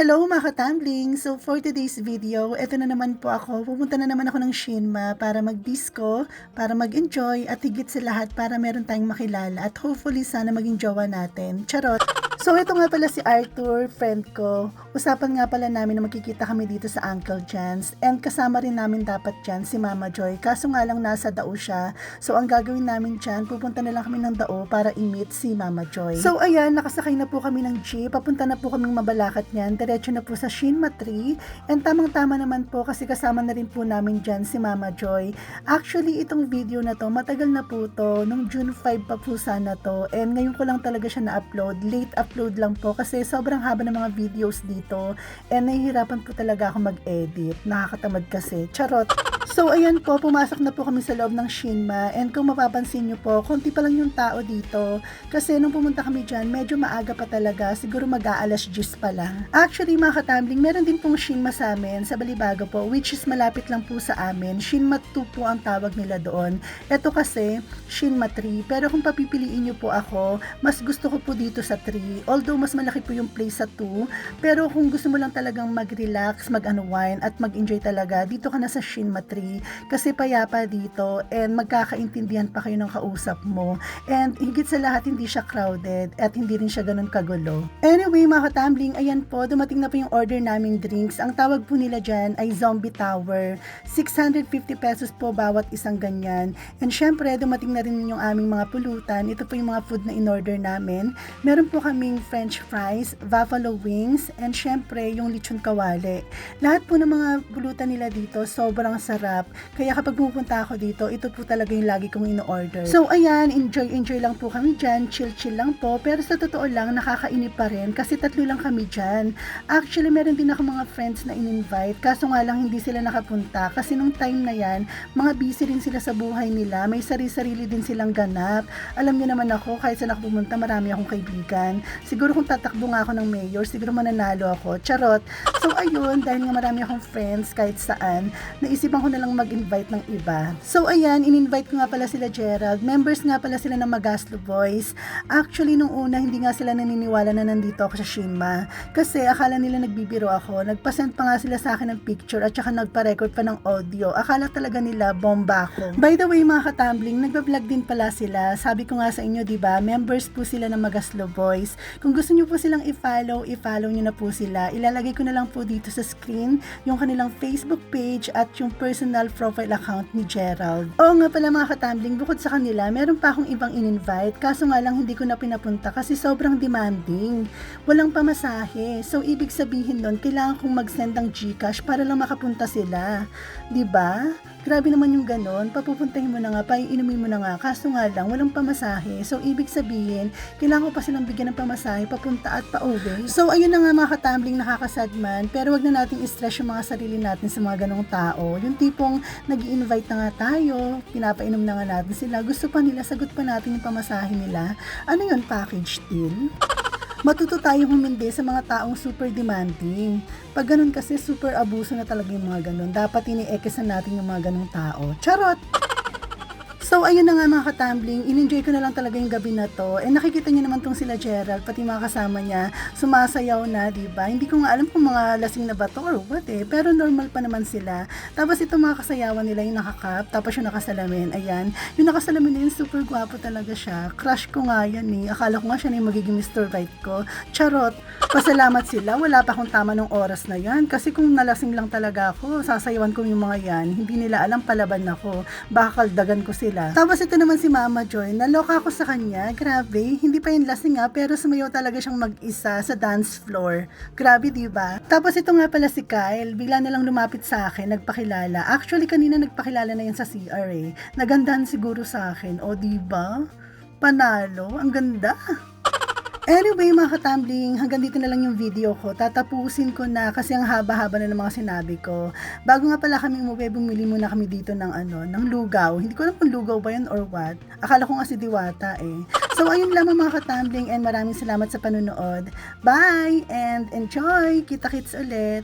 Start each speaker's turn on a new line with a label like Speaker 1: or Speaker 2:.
Speaker 1: Hello mga katambling! So for today's video, eto na naman po ako. Pupunta na naman ako ng Shinma para mag-disco, para mag-enjoy at higit sa lahat para meron tayong makilala at hopefully sana maging jowa natin. Charot! So ito nga pala si Arthur, friend ko. Usapan nga pala namin na magkikita kami dito sa Uncle Jan's and kasama rin namin dapat dyan si Mama Joy. Kaso nga lang nasa Dao siya. So ang gagawin namin dyan, pupunta na lang kami ng Dao para i-meet si Mama Joy. So ayan, nakasakay na po kami ng jeep. Papunta na po kaming Mabalacat niyan. Diretso na po sa Shinma 3. And tamang-tama naman po kasi kasama na rin po namin dyan si Mama Joy. Actually, itong video na to, matagal na po to. Nung June 5 pa po sana to. And ngayon ko lang talaga siya na-upload. Late upload lang po kasi sobrang haba ng mga videos dito. And nahihirapan po talaga ako mag-edit. Nakakatamad kasi. Charot! So ayan po, pumasok na po kami sa loob ng Shinma. And kung mapapansin nyo po, konti pa lang yung tao dito. Kasi nung pumunta kami dyan, medyo maaga pa talaga. Siguro mag-aalas 10 pa lang. Actually mga katambling, meron din pong Shinma sa amin, sa Balibago po, which is malapit lang po sa amin. Shinma 2 po ang tawag nila doon. Ito kasi, Shinma 3. Pero kung papipiliin nyo po ako, mas gusto ko po dito sa 3. Although mas malaki po yung place sa 2. Pero kung gusto mo lang talagang mag-relax, mag-unwind at mag-enjoy talaga, dito ka na sa Shinma 3. Kasi payapa dito and magkakaintindihan pa kayo ng kausap mo. And higit sa lahat, hindi siya crowded at hindi rin siya ganun kagulo. Anyway mga katambling, ayan po, dumating na po yung order naming drinks. Ang tawag po nila dyan ay Zombie Tower. 650 pesos po bawat isang ganyan. And syempre, dumating na rin yung aming mga pulutan. Ito po yung mga food na in-order namin. Meron po kaming french fries, buffalo wings, and syempre yung lechon kawali. Lahat po ng mga pulutan nila dito, sobrang sarap. Kaya kapag pupunta ako dito, ito po talaga yung lagi kong ino-order. So ayan, enjoy lang po kami dyan, chill lang po. Pero sa totoo lang, nakakainip pa rin kasi 3 lang kami dyan. Actually, meron din ako mga friends na in-invite, kaso nga lang hindi sila nakapunta kasi nung time na yan, mga busy rin sila sa buhay nila, may sarili din silang ganap. Alam niyo naman ako, kahit saan ako pumunta, marami akong kaibigan. Siguro kung tatakbo nga ako ng mayor, siguro mananalo ako. Charot! So ayun, dahil nga marami akong friends kahit saan, naisipan ko na lang mag-invite ng iba. So ayan, in-invite ko nga pala sila Gerald. Members nga pala sila ng Magaslo Boys. Actually, nung una, hindi nga sila naniniwala na nandito ako sa Shinma. Kasi akala nila nagbibiro ako. Nagpa-send pa nga sila sa akin ng picture at saka nagpa-record pa ng audio. Akala talaga nila bomba ako. By the way mga katambling, nagba-vlog din pala sila. Sabi ko nga sa inyo, diba, members po sila ng Magaslo Boys. Kung gusto nyo po silang i-follow nyo na po sila. Ilalagay ko na lang po dito sa screen yung kanilang Facebook page at yung personal profile account ni Gerald. Oo nga pala mga katambling, bukod sa kanila, meron pa akong ibang in-invite. Kaso nga lang hindi ko na pinapunta kasi sobrang demanding. Walang pamasahe. So ibig sabihin nun, kailangan kong mag-send ng GCash para lang makapunta sila. 'Di ba? Grabe naman yung ganon. Papupuntahin mo na nga, paiinumin mo na nga. Kaso nga lang, walang pamasahe. So, ibig sabihin, kailangan ko pa silang bigyan ng pamasahe, papunta at pauwi. So, ayun na nga mga katambling, nakakasad man. Pero wag na nating i-stress yung mga sarili natin sa mga ganong tao. Yung tipong nag-i-invite na nga tayo, pinapainom na nga natin sila. Gusto pa nila, sagot pa natin yung pamasahe nila. Ano yun, package deal? Matuto tayong humindi sa mga taong super demanding. Pag ganun kasi, super abuso na talaga yung mga ganun. Dapat ini-ekesan natin yung mga ganung tao. Charot! So, ayun na nga mga katambling, in-enjoy ko na lang talaga yung gabi na to. And nakikita niyo naman tong sila Gerald, pati mga kasama niya, sumasayaw na, diba? Hindi ko nga alam kung mga lasing na ba to or what eh. Pero normal pa naman sila. Tapos itong mga kasayawan nila, yung nakakap, tapos yung nakasalamin, ayan. Yung nakasalamin na yun, super gwapo talaga siya. Crush ko nga yan eh. Akala ko nga siya na yung magiging Mr. Right ko. Charot! Pasalamat sila, wala pa akong tama ng oras na yan. Kasi kung nalasing lang talaga ako, sasayawan ko yung mga yan. Hindi nila alam palaban ako. Baka kaldagan ko sila. Tapos ito naman si Mama Joy, naloka ako sa kanya, grabe, hindi pa yun lasing nga, pero sumayaw talaga siyang mag-isa sa dance floor. Grabe, diba? Tapos ito nga pala si Kyle, bigla na lang lumapit sa akin, nagpakilala. Actually, kanina nagpakilala na yan sa CR eh. Nagandahan siguro sa akin, o diba? Panalo, ang ganda. Anyway mga katambling, hanggang dito na lang yung video ko. Tatapusin ko na kasi ang haba-haba na ng mga sinabi ko. Bago nga pala kami umuwi, bumili muna kami dito ng ng lugaw. Hindi ko alam kung lugaw ba yun or what. Akala ko nga si Diwata eh. So ayun lamang mga katambling and maraming salamat sa panunood. Bye and enjoy! Kita-kits ulit!